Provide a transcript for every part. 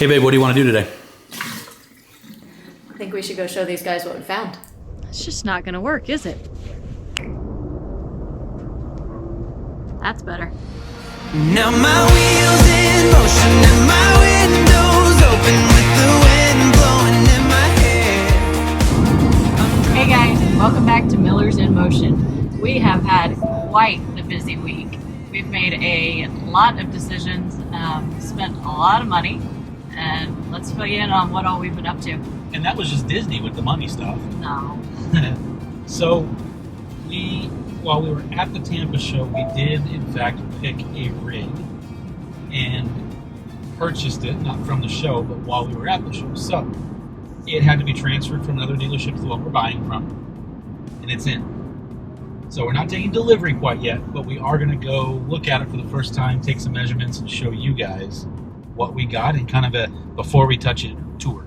Hey babe, what do you want to do today? I think we should go show these guys what we found. It's just not gonna work, is it? That's better. Now my wheels in motion and my windows open with the wind blowing in my hair. Hey guys, welcome back to Miller's in Motion. We have had quite the busy week. We've made a lot of decisions, spent a lot of money, and let's fill you in on what all we've been up to. And that was just Disney with the money stuff. No. So, while we were at the Tampa show, we did in fact pick a rig and purchased it, not from the show, but while we were at the show. So, it had to be transferred from another dealership to the one we're buying from, and it's in. So we're not taking delivery quite yet, but we are going to go look at it for the first time, take some measurements, and show you guys what we got in kind of a before we touch it tour.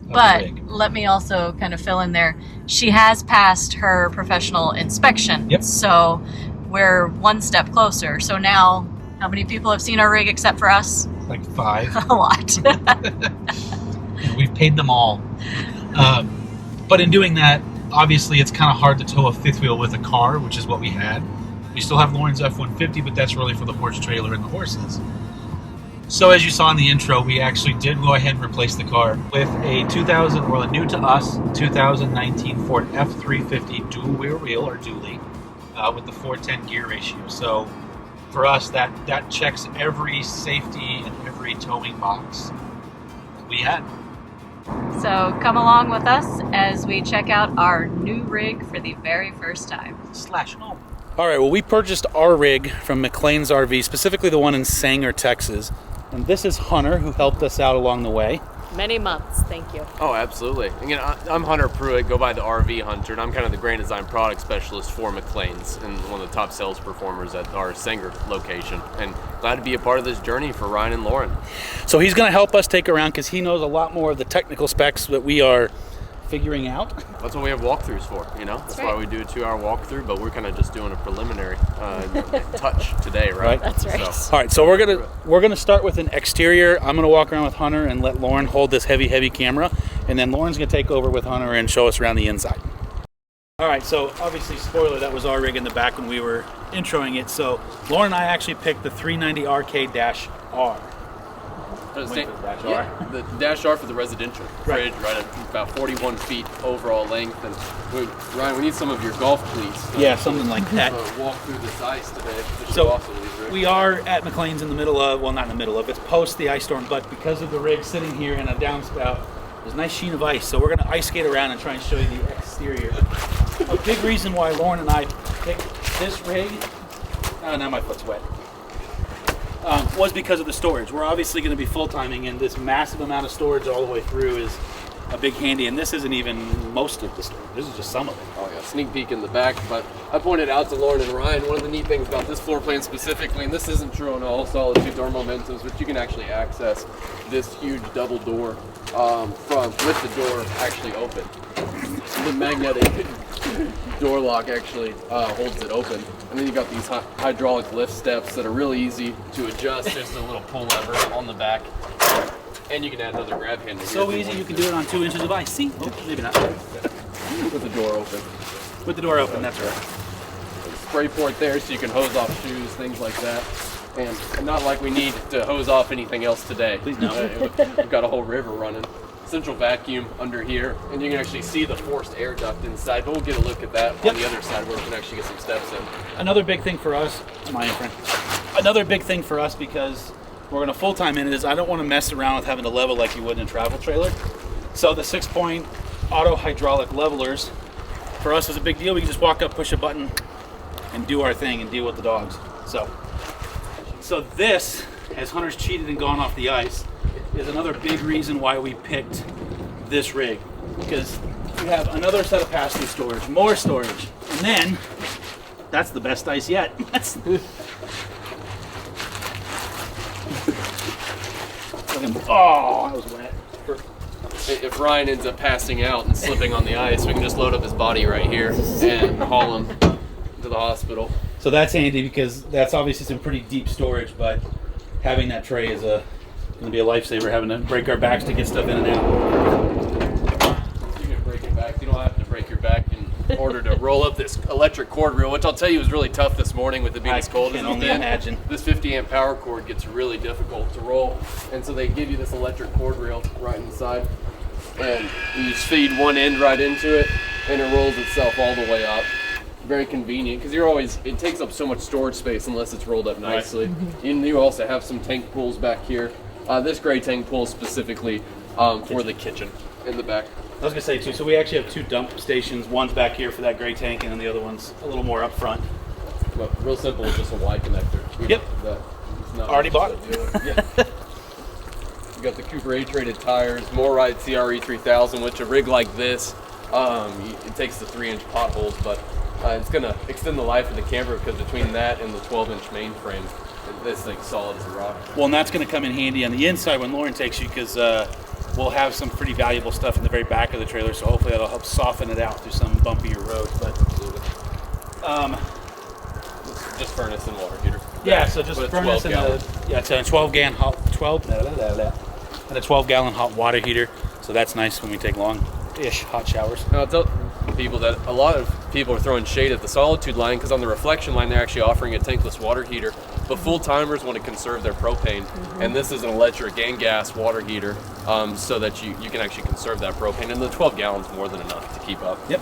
But let me also kind of fill in there. She has passed her professional inspection. Yep. So we're one step closer. So now, how many people have seen our rig except for us? Like 5. A lot. And we've paid them all. But in doing that, obviously it's kind of hard to tow a fifth wheel with a car, which is what we had. We still have Lauren's F-150, but that's really for the horse trailer and the horses. So as you saw in the intro, we actually did go ahead and replace the car with a new to us, 2019 Ford F-350 dual rear wheel, or dually, with the 410 gear ratio. So for us, that checks every safety and every towing box that we had. So come along with us as we check out our new rig for the very first time. /home. All right, well, we purchased our rig from McLean's RV, specifically the one in Sanger, Texas. And this is Hunter, who helped us out along the way. Many months, thank you. Oh, absolutely. Again, I'm Hunter Pruitt, go by the RV Hunter, and I'm kind of the Grand Design product specialist for McLean's and one of the top sales performers at our Sanger location. And glad to be a part of this journey for Ryan and Lauren. So he's going to help us take around because he knows a lot more of the technical specs that we are figuring out. That's what we have walkthroughs for, you know? That's why we do a 2-hour walkthrough, but we're kind of just doing a preliminary touch today, right? That's right. So. All right, so we're gonna start with an exterior. I'm gonna walk around with Hunter and let Lauren hold this heavy camera, and then Lauren's gonna take over with Hunter and show us around the inside. All right, so obviously, spoiler, that was our rig in the back when we were introing it. So Lauren and I actually picked the 390RK-R. The Dash R for the residential fridge, right at about 41 feet overall length. And Ryan, we need some of your golf cleats. Yeah, something like that. Walk through this ice today. So we are at McLean's in the middle of, well, not in the middle of, it's post the ice storm, but because of the rig sitting here in a downspout, there's a nice sheen of ice. So we're gonna ice skate around and try and show you the exterior. A big reason why Lauren and I picked this rig, oh, now my foot's wet, was because of the storage. We're obviously going to be full-timing, and this massive amount of storage all the way through is a big handy, and this isn't even most of the storage. This is just some of it. Oh yeah, sneak peek in the back, but I pointed out to Lauren and Ryan, one of the neat things about this floor plan specifically, and this isn't true on all Solitude door momentums, but you can actually access this huge double door with the door actually open. The magnetic door lock actually holds it open. And then you got these hydraulic lift steps that are really easy to adjust. Just a little pull lever on the back. And you can add another grab handle. So easy, you can do it on 2 inches of ice. See? Oh, maybe not. With the door open. With the door open, that's right. Spray port there so you can hose off shoes, things like that. And not like we need to hose off anything else today. Please no. We've got a whole river running. Central vacuum under here, and you can actually see the forced air duct inside, but we'll get a look at that on the other side where we can actually get some steps in. Another big thing for us, another big thing for us, because we're going to full-time in it, is I don't want to mess around with having to level like you would in a travel trailer. So the 6-point auto hydraulic levelers for us is a big deal. We can just walk up, push a button, and do our thing and deal with the dogs. So this, as Hunter's cheated and gone off the ice, is another big reason why we picked this rig, because we have another set of pass-through storage, more storage, and then that's the best ice yet. Oh, that was wet. If Ryan ends up passing out and slipping on the ice, we can just load up his body right here and haul him to the hospital. So that's handy because that's obviously some pretty deep storage, but having that tray is going to be a lifesaver having to break our backs to get stuff in and out. You can break your back. You don't have to break your back in order to roll up this electric cord reel, which I'll tell you was really tough this morning with it being as cold as can it's only been. imagine. This 50 amp power cord gets really difficult to roll, and so they give you this electric cord reel right inside, and you just feed one end right into it, and it rolls itself all the way up. Very convenient because it takes up so much storage space unless it's rolled up nicely. And you also have some tank pools back here. This gray tank pool is specifically for the kitchen in the back. I was going to say too, so we actually have 2 dump stations. One's back here for that gray tank, and then the other one's a little more up front. Well, real simple, it's just a Y connector. Yep. Already bought it. Yeah. You got the Cooper H-rated tires, Moride CRE 3000, which a rig like this, it takes the 3-inch potholes, but it's going to extend the life of the camper because between that and the 12-inch mainframe, this thing's solid as a rock. Well, and that's going to come in handy on the inside when Lauren takes you, because we'll have some pretty valuable stuff in the very back of the trailer, so hopefully that'll help soften it out through some bumpier roads. But just furnace and water heater. yeah, so just But furnace and it's a 12-gallon hot water heater. So that's nice when we take long-ish hot showers. Now, I'll tell people that a lot of people are throwing shade at the Solitude line because on the Reflection line they're actually offering a tankless water heater, but full-timers want to conserve their propane, and this is an electric and gas water heater, so that you can actually conserve that propane, and the 12 gallons more than enough to keep up. Yep.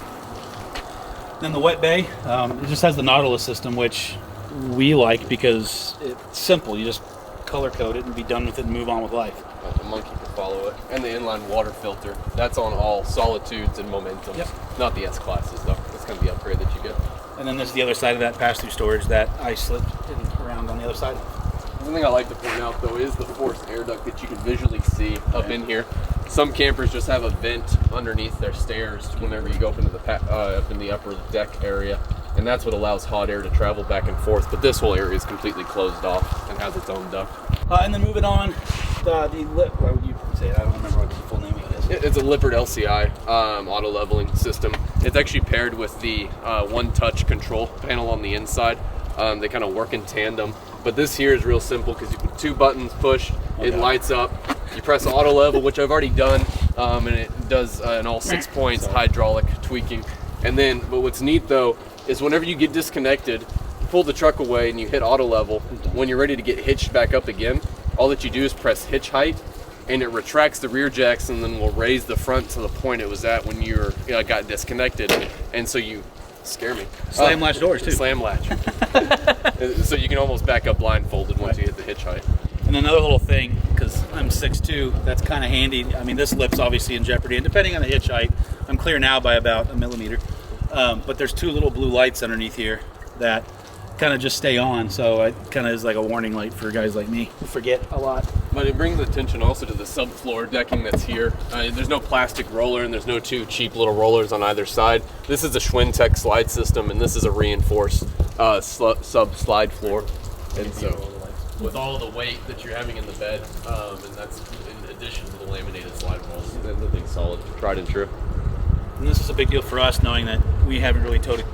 Then the wet bay, it just has the Nautilus system, which we like because it's simple. You just color code it and be done with it and move on with life. The monkey can follow it, and the inline water filter. That's on all Solitudes and Momentums. Yep. Not the S classes though. That's going to be the upgrade that you get. And then there's the other side of that pass-through storage that I slipped around on the other side. One thing I like to point out though is the forced air duct that you can visually see up in here. Some campers just have a vent underneath their stairs whenever you go up into the up in the upper deck area, and that's what allows hot air to travel back and forth. But this whole area is completely closed off and has its own duct. And then moving on, what would you say? I don't remember what the full name of it is. It's a Lippert LCI auto leveling system. It's actually paired with the one-touch control panel on the inside. They kind of work in tandem. But this here is real simple because you put 2 buttons, push, it lights up. You press auto level, which I've already done, and it does in all 6 points hydraulic tweaking. And then, but what's neat though is whenever you get disconnected, pull the truck away and you hit auto level. When you're ready to get hitched back up again, all that you do is press hitch height, and it retracts the rear jacks and then will raise the front to the point it was at when you got disconnected. And so you scare me. Slam latch doors too. Slam latch. So you can almost back up blindfolded once you hit the hitch height. And another little thing, because I'm 6'2", that's kind of handy. I mean, this lip's obviously in jeopardy, and depending on the hitch height, I'm clear now by about 1 millimeter. But there's 2 little blue lights underneath here that kind of just stay on, so it kind of is like a warning light for guys like me who forget a lot. But it brings attention also to the subfloor decking that's here. There's no plastic roller, and there's no 2 cheap little rollers on either side. This is a Schwintek slide system, and this is a reinforced sub-slide floor. And so, with all the weight that you're having in the bed, and that's in addition to the laminated slide walls, the thing's solid, tried and true. And this is a big deal for us, knowing that we haven't really towed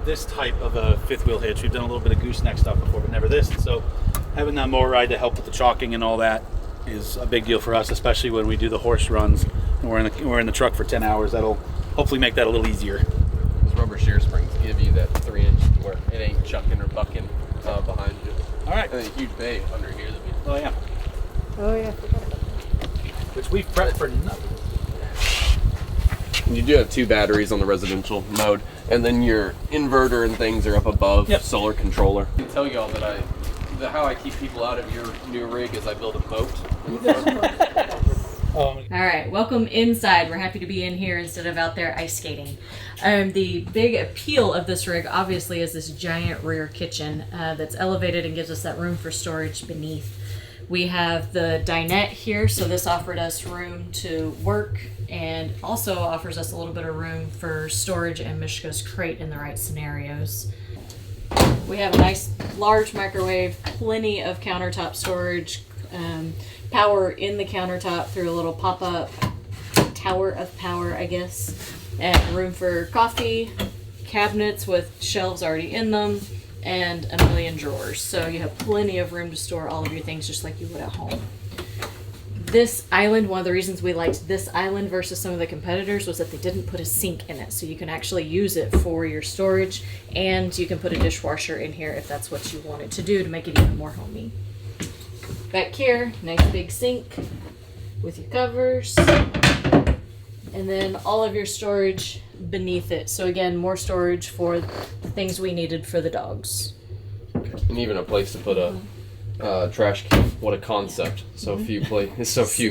this type of a 5th wheel hitch. We've done a little bit of gooseneck stuff before, but never this. And so having that mower ride to help with the chalking and all that is a big deal for us, especially when we do the horse runs and we're in the truck for 10 hours. That'll hopefully make that a little easier. Those rubber shear springs give you that 3-inch where it ain't chucking or bucking behind you. All right. And a huge bay under here. Oh yeah. Oh yeah. Which we've prepped for nothing. You do have 2 batteries on the residential mode, and then your inverter and things are up above. Yep. Solar controller. I can tell y'all that how I keep people out of your new rig is I build a boat. All right, welcome inside. We're happy to be in here instead of out there ice skating. The big appeal of this rig obviously is this giant rear kitchen that's elevated and gives us that room for storage beneath. We have the dinette here, so this offered us room to work and also offers us a little bit of room for storage and Mishko's crate in the right scenarios. We have a nice large microwave, plenty of countertop storage, power in the countertop through a little pop-up tower of power, I guess, and room for coffee, cabinets with shelves already in them, and a million drawers. So you have plenty of room to store all of your things just like you would at home. this island, one of the reasons we liked this island versus some of the competitors was that they didn't put a sink in it. So you can actually use it for your storage, and you can put a dishwasher in here if that's what you wanted to do to make it even more homey. Back here, nice big sink with your covers. And then all of your storage beneath it. So again, more storage for the things we needed for the dogs. And even a place to put a trash can. What a concept! So few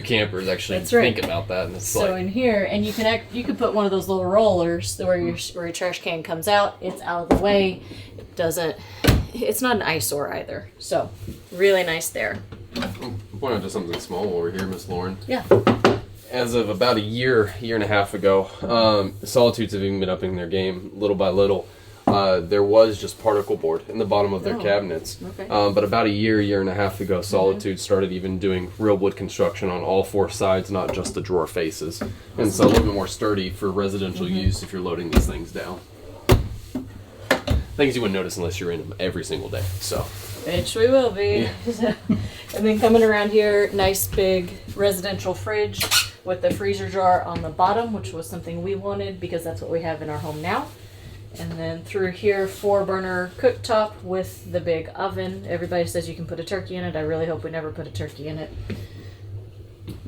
campers actually That's right. think about that, and it's So in here, and you can put one of those little rollers where your trash can comes out. It's out of the way. It's not an eyesore either. So really nice there. point out to something small over here, Miss Lauren. Yeah. As of about a year and a half ago, Solitudes have even been upping their game little by little. There was just particle board in the bottom of their cabinets. Okay. But about a year and a half ago, Solitude started even doing real wood construction on all four sides, not just the drawer faces. And so a little bit more sturdy for residential use if you're loading these things down. Things you wouldn't notice unless you're in them every single day. So. Which we will be. Yeah. And then coming around here, nice big residential fridge with the freezer jar on the bottom, which was something we wanted because that's what we have in our home now. And then through here, 4-burner cooktop with the big oven. Everybody says you can put a turkey in it. I really hope we never put a turkey in it.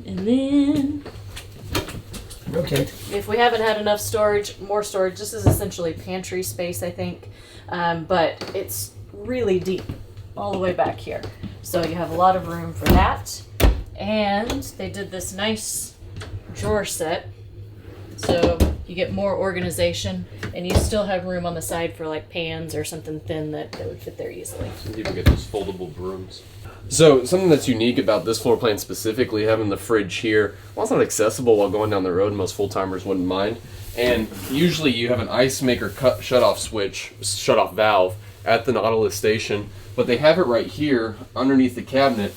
And then, Rotate. if we haven't had enough storage, more storage. This is essentially pantry space, I think. But it's really deep all the way back here. So you have a lot of room for that. And they did this nice drawer set. So you get more organization, and you still have room on the side for like pans or something thin that would fit there easily. Some people get those foldable brooms. So something that's unique about this floor plan specifically, having the fridge here, while it's not accessible while going down the road, most full-timers wouldn't mind. And usually you have an ice maker shut-off switch, shut-off valve at the Nautilus station, but they have it right here underneath the cabinet.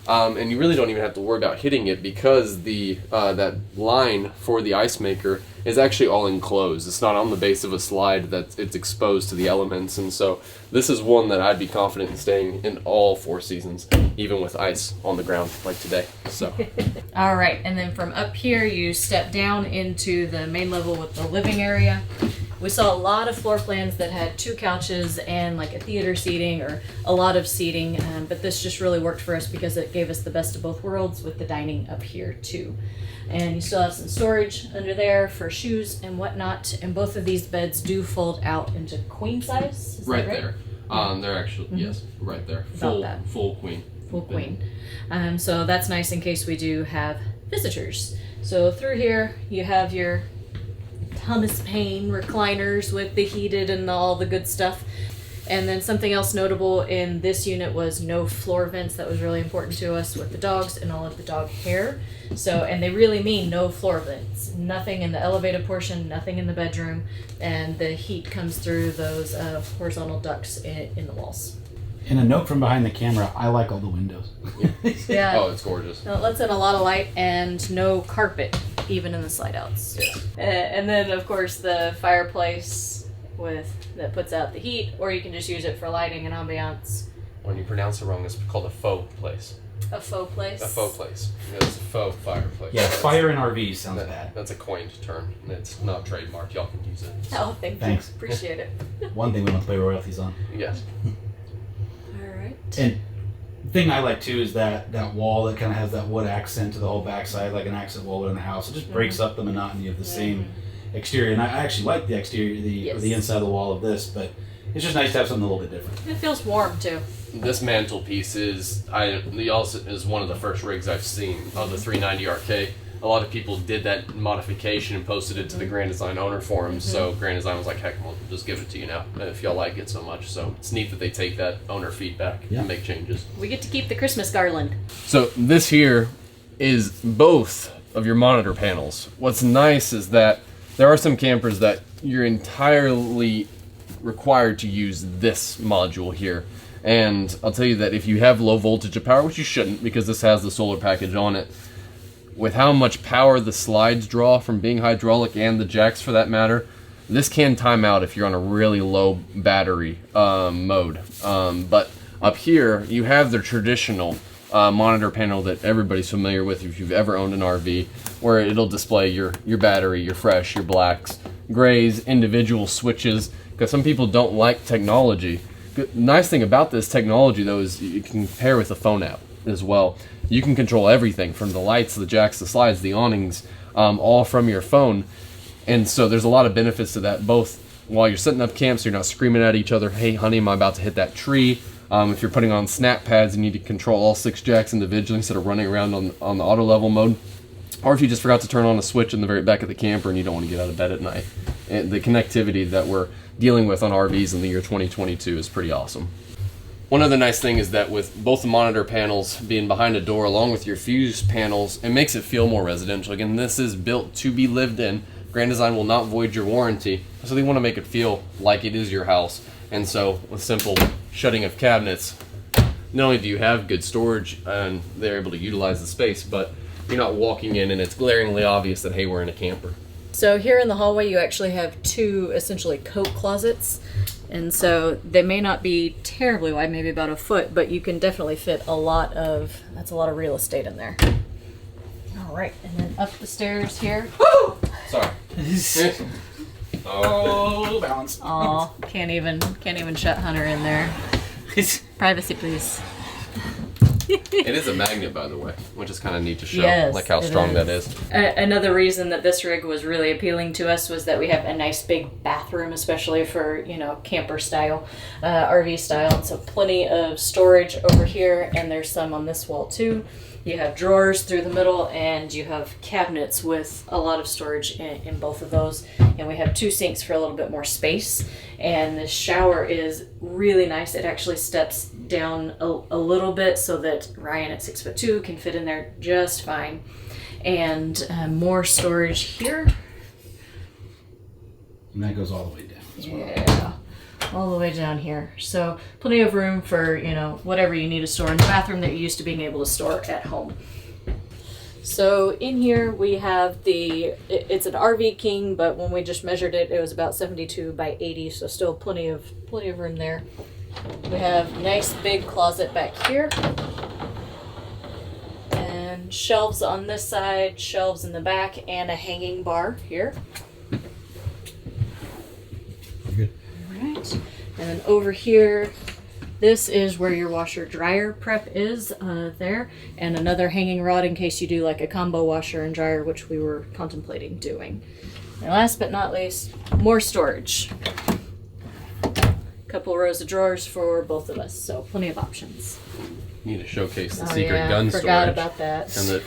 And you really don't even have to worry about hitting it because the that line for the ice maker is actually all enclosed. It's not on the base of a slide that it's exposed to the elements. And so this is one that I'd be confident in staying in all 4 seasons, even with ice on the ground like today. So. All right, and then from up here, you step down into the main level with the living area. We saw a lot of floor plans that had 2 couches and like a theater seating or a lot of seating, but this just really worked for us because it gave us the best of both worlds with the dining up here too. And you still have some storage under there for shoes and whatnot, and both of these beds do fold out into queen size. Is Right that right? there. They're actually, yes, right there. About Full queen. Full queen. So that's nice in case we do have visitors. So through here, you have your Thomas Paine recliners with the heated and all the good stuff. And then something else notable in this unit was no floor vents. That was really important to us with the dogs and all of the dog hair. So, and they really mean no floor vents. Nothing in the elevated portion, nothing in the bedroom, and the heat comes through those horizontal ducts in the walls. And a note from behind the camera, I like all the windows. Yeah. Oh, it's gorgeous. It lets in a lot of light and no carpet, even in the slide outs. Yeah. And then, of course, the fireplace that puts out the heat, or you can just use it for lighting and ambiance. When you pronounce it wrong, it's called a faux place. A faux place. A faux place. It's a faux fireplace. Yeah, fire in RVs sounds bad. That's a coined term. It's not trademarked. Y'all can use it. Oh, thanks. Appreciate it. One thing we don't pay royalties on. Yes. All right. And the thing I like too is that wall that kind of has that wood accent to the whole backside, like an accent wall in the house. It just breaks up the monotony of the same exterior. And I actually like the exterior, the inside of the wall of this, but it's just nice to have something a little bit different. It feels warm too. This mantelpiece is one of the first rigs I've seen of the 390RK. A lot of people did that modification and posted it to the Grand Design owner forums. So Grand Design was like, heck, we'll just give it to you now if y'all like it so much. So it's neat that they take that owner feedback and make changes. We get to keep the Christmas garland. So this here is both of your monitor panels. What's nice is that there are some campers that you're entirely required to use this module here. And I'll tell you that if you have low voltage of power, which you shouldn't because this has the solar package on it, with how much power the slides draw from being hydraulic and the jacks for that matter, this can time out if you're on a really low battery mode. But up here, you have the traditional monitor panel that everybody's familiar with if you've ever owned an RV, where it'll display your battery, your fresh, your blacks, grays, individual switches, because some people don't like technology. The nice thing about this technology, though, is you can pair with a phone app as well. You can control everything from the lights, the jacks, the slides, the awnings, all from your phone. And so there's a lot of benefits to that, both while you're setting up camp so you're not screaming at each other, hey honey, am I about to hit that tree? If you're putting on snap pads, you need to control all 6 jacks individually instead of running around on the auto level mode. Or if you just forgot to turn on a switch in the very back of the camper and you don't want to get out of bed at night. And the connectivity that we're dealing with on RVs in the year 2022 is pretty awesome. One other nice thing is that with both the monitor panels being behind a door along with your fuse panels, it makes it feel more residential. Again, this is built to be lived in. Grand Design will not void your warranty, so they want to make it feel like it is your house. And so with simple shutting of cabinets, not only do you have good storage and they're able to utilize the space, but you're not walking in and it's glaringly obvious that, hey, we're in a camper. So here in the hallway, you actually have 2 essentially coat closets. And so they may not be terribly wide, maybe about a foot, but you can definitely fit that's a lot of real estate in there. All right, and then up the stairs here. Woo! Sorry. Oh, balance. Oh, can't even shut Hunter in there. Privacy, please. It is a magnet, by the way, which is kind of neat to show, Yes, like how strong that is. Another reason that this rig was really appealing to us was that we have a nice big bathroom, especially for, camper style, RV style. And so plenty of storage over here, and there's some on this wall too. You have drawers through the middle, and you have cabinets with a lot of storage in both of those. And we have 2 sinks for a little bit more space. And the shower is really nice. It actually steps down a little bit so that Ryan at 6'2" can fit in there just fine. And more storage here. And that goes all the way down as well. Yeah, all the way down here. So plenty of room for, whatever you need to store in the bathroom that you're used to being able to store at home. So in here we have it's an RV King, but when we just measured it, it was about 72 by 80, so still plenty of room there. We have a nice big closet back here. And shelves on this side, shelves in the back, and a hanging bar here. Good. Alright, and then over here, this is where your washer dryer prep is there, and another hanging rod in case you do like a combo washer and dryer, which we were contemplating doing. And last but not least, more storage. Couple rows of drawers for both of us, so plenty of options. You need to showcase the Oh, secret yeah, gun forgot storage. about that. And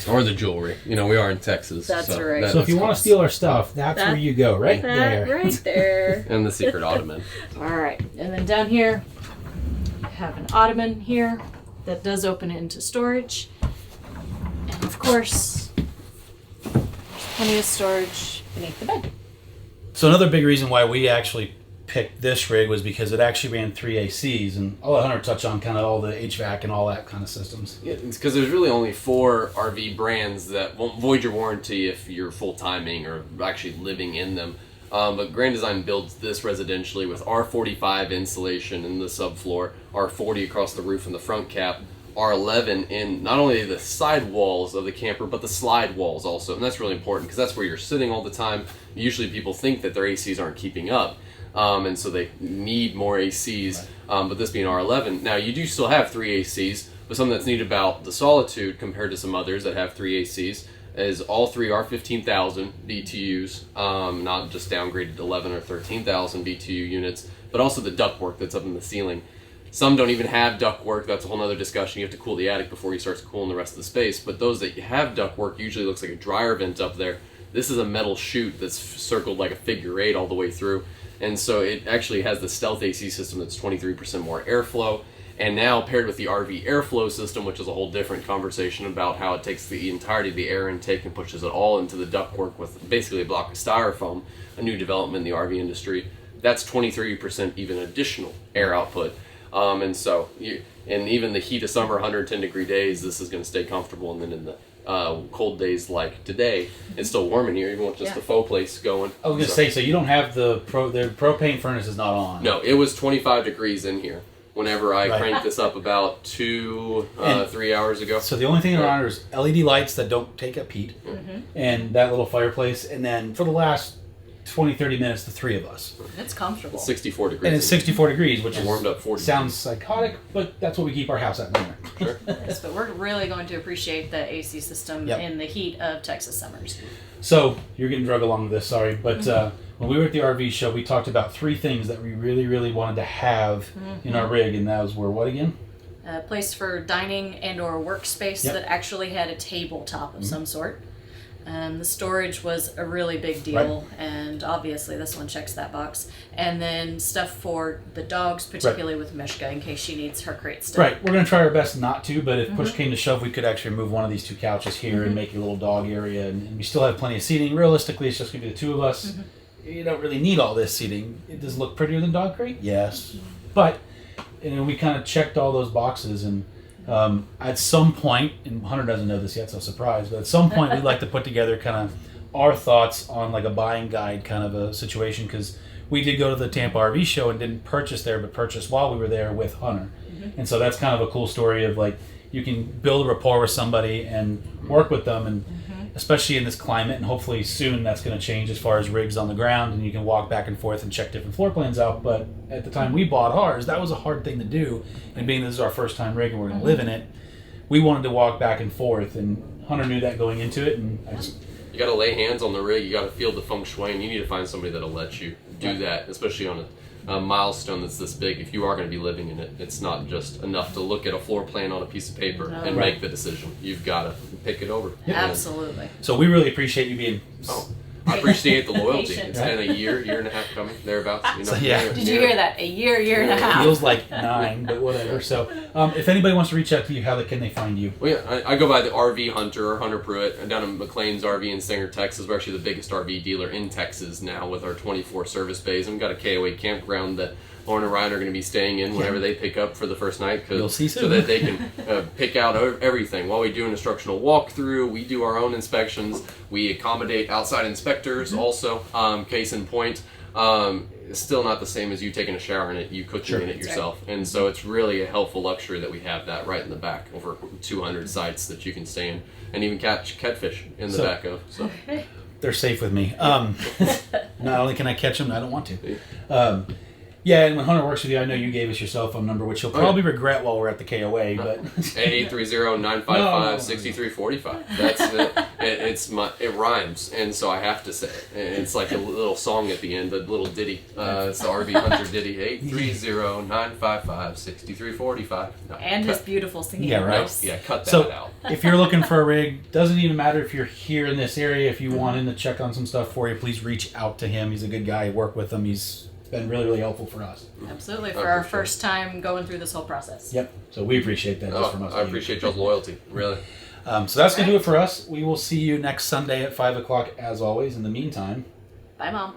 or the jewelry. We are in Texas. That's so right. So if you want to steal our stuff, that's where you go, right there. Right there. And the secret ottoman. All right, and then down here, we have an ottoman here that does open into storage. And of course, there's plenty of storage beneath the bed. So another big reason why we actually picked this rig was because it actually ran 3 ACs, and I'll let Hunter touch on kind of all the HVAC and all that kind of systems. Yeah, it's because there's really only 4 RV brands that won't void your warranty if you're full-timing or actually living in them. But Grand Design builds this residentially with R45 insulation in the subfloor, R40 across the roof and the front cap, R11 in not only the side walls of the camper, but the slide walls also. And that's really important because that's where you're sitting all the time. Usually people think that their ACs aren't keeping up. And so they need more ACs, but this being R11. Now, you do still have 3 ACs, but something that's neat about the Solitude compared to some others that have 3 ACs is all 3 are 15,000 BTUs, not just downgraded to 11 or 13,000 BTU units, but also the ductwork that's up in the ceiling. Some don't even have ductwork. That's a whole other discussion. You have to cool the attic before you start cooling the rest of the space, but those that have ductwork usually looks like a dryer vent up there. This is a metal chute that's circled like a figure 8 all the way through. And so it actually has the stealth AC system that's 23% more airflow. And now paired with the RV airflow system, which is a whole different conversation about how it takes the entirety of the air intake and pushes it all into the ductwork with basically a block of styrofoam, a new development in the RV industry. That's 23% even additional air output. And even the heat of summer, 110 degree days, this is going to stay comfortable. And then in the cold days like today, it's still warm in here, even with just the faux place going. I was going to say, so you don't have the propane furnace is not on. No, it was 25 degrees in here. whenever I Right. cranked this up about 3 hours ago. So the only thing around here is LED lights that don't take up heat, and that little fireplace. And then for the last 20, 30 minutes, the three of us. It's comfortable. It's 64 degrees. And it's 64 degrees, which is warmed up 40 sounds psychotic, but that's what we keep our house at in the winter. Sure. Yes, but we're really going to appreciate the AC system Yep. in the heat of Texas summers. So you're getting drug along with this, sorry, but when we were at the RV show, we talked about three things that we really, really wanted to have in our rig, and those were what again? A place for dining and or workspace Yep. that actually had a tabletop of some sort. The storage was a really big deal, and obviously this one checks that box. And then stuff for the dogs, particularly with Mishka, in case she needs her crate still. Right, we're going to try our best not to, but if push came to shove, we could actually move one of these two couches here and make a little dog area, and we still have plenty of seating. Realistically, it's just going to be the two of us. You don't really need all this seating. It does look prettier than dog crate, yes, but we kind of checked all those boxes, and at some point, and Hunter doesn't know this yet, so surprise, but at some point we'd like to put together kind of our thoughts on like a buying guide kind of a situation, because we did go to the Tampa RV show and didn't purchase there, but purchased while we were there with Hunter. And so that's kind of a cool story of like, you can build a rapport with somebody and work with them, and especially in this climate, and hopefully soon that's going to change as far as rigs on the ground, and you can walk back and forth and check different floor plans out. But at the time we bought ours, that was a hard thing to do, and being this is our first time rig and we're going to live in it, we wanted to walk back and forth, and Hunter knew that going into it, and I just... You got to lay hands on the rig. You got to feel the feng shui, and you need to find somebody that'll let you do that, especially on a milestone that's this big. If you are going to be living in it, it's not just enough to look at a floor plan on a piece of paper and make the decision. You've got to pick it over. Absolutely. So we really appreciate you being... Oh, I appreciate the loyalty. Patient. It's been a year and a half coming, thereabouts. You know, So, yeah. Did you hear that? A year and a half. Feels like 9, but whatever. So if anybody wants to reach out to you, how can they find you? Well, yeah, I go by the RV Hunter or Hunter Pruitt. I'm down in McLean's RV in Sanger, Texas. We're actually the biggest RV dealer in Texas now with our 24 service bays. And we've got a KOA campground that Lauren and Ryan are going to be staying in whenever they pick up for the first night, You'll see so soon. that they can pick out everything. While we do an instructional walkthrough, we do our own inspections. We accommodate outside inspectors also. Case in point, it's still not the same as you taking a shower in it, you cooking in it yourself. And so it's really a helpful luxury that we have that right in the back, over 200 sites that you can stay in, and even catch catfish in the back of. So. They're safe with me. Not only can I catch them, I don't want to. Yeah, and when Hunter works with you, I know you gave us your cell phone number, which you'll probably regret while we're at the KOA. But 830-955-6345. That's it. It rhymes, and so I have to say it. It's like a little song at the end, a little ditty. It's the RV Hunter ditty. 830-955-6345. No, And his beautiful singing right. voice. Yeah, cut that So out. if you're looking for a rig, doesn't even matter if you're here in this area. If you want him to check on some stuff for you, please reach out to him. He's a good guy. Work with him. He's been really, really helpful for us. Absolutely, for our first time going through this whole process. Yep. So we appreciate that just from us. I appreciate y'all's loyalty, really. So that's going to do it for us. We will see you next Sunday at 5 o'clock as always. In the meantime, Bye, Mom.